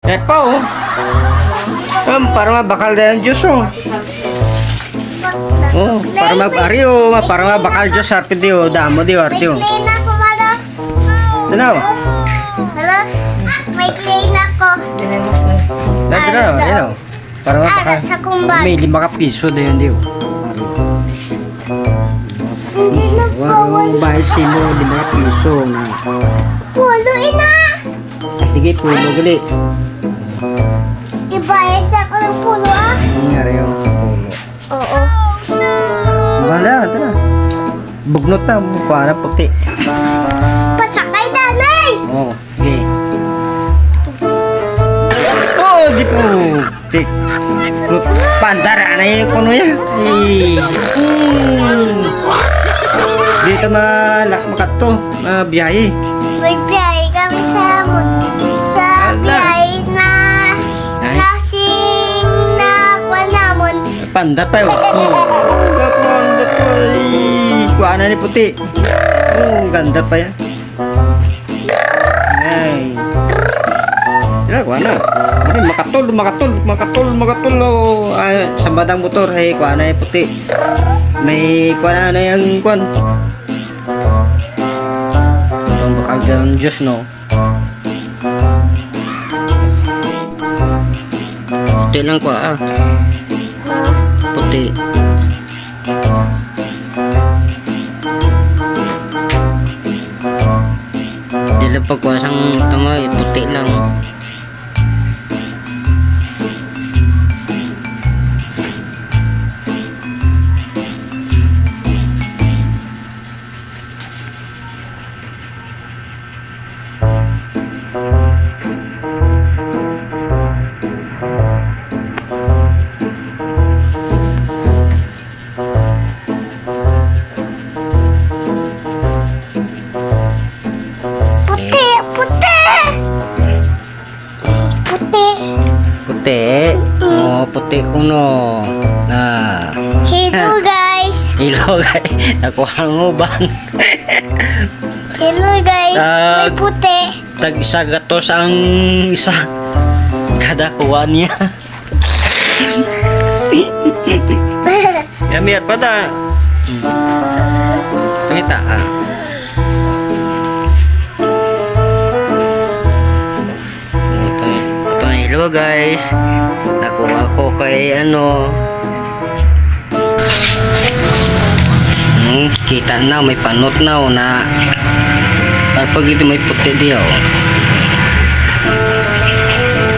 Epa oh. Para mabakal dahil Diyos oh. Oh, para mabari oh. Para mabakal Diyos harpi di oh. Damo di oh. Arti oh. May clay na ako, Malos. Ano? Malos, may clay na ako. Dada oh. Ano? Para mabakal. Sa kumbag. May 5 ka piso dahil di oh. Hindi na bawal. Wow, bahit sino 5 piso na. Pulo, ina. Sige, pulo gali. Ibayad sa ako ng pulo, ah. Nangyari yung pulo. Oo. Wala, tara. Bugnot na, mukha na puti. Pasakay, nanay. Oh, okay. Oh, di po. Tik. Pandara na yung kuno yan. Dito makato, mabiyahe. May biyahe kami sa biyahe na lasing na kwanamon. Panda pa yun. Ganda po. Kuha na ni puti. Oh, ganda pa yan. Ay. Tira, kuha na. Ay, makatol. Oh. Ay, sa badang motor, ay, kuha na yung puti. May kuha na yung kuhan. Itong bakal dyan, Diyos, no? Puti lang kuha, ah. Puti. Di lang pagkuha sang tama, puti lang. Puti. Oh, puti kuno. Na. Hello, guys. Hello guys. Nakuha ang uban. Hello, guys. May puti. Tag isa gatos ang isa. Kada kuha niya. Yami at pada. Kita ah. Hello guys, nakuha ko kay ano, kita na may panot na o na pag ito may puti diyo.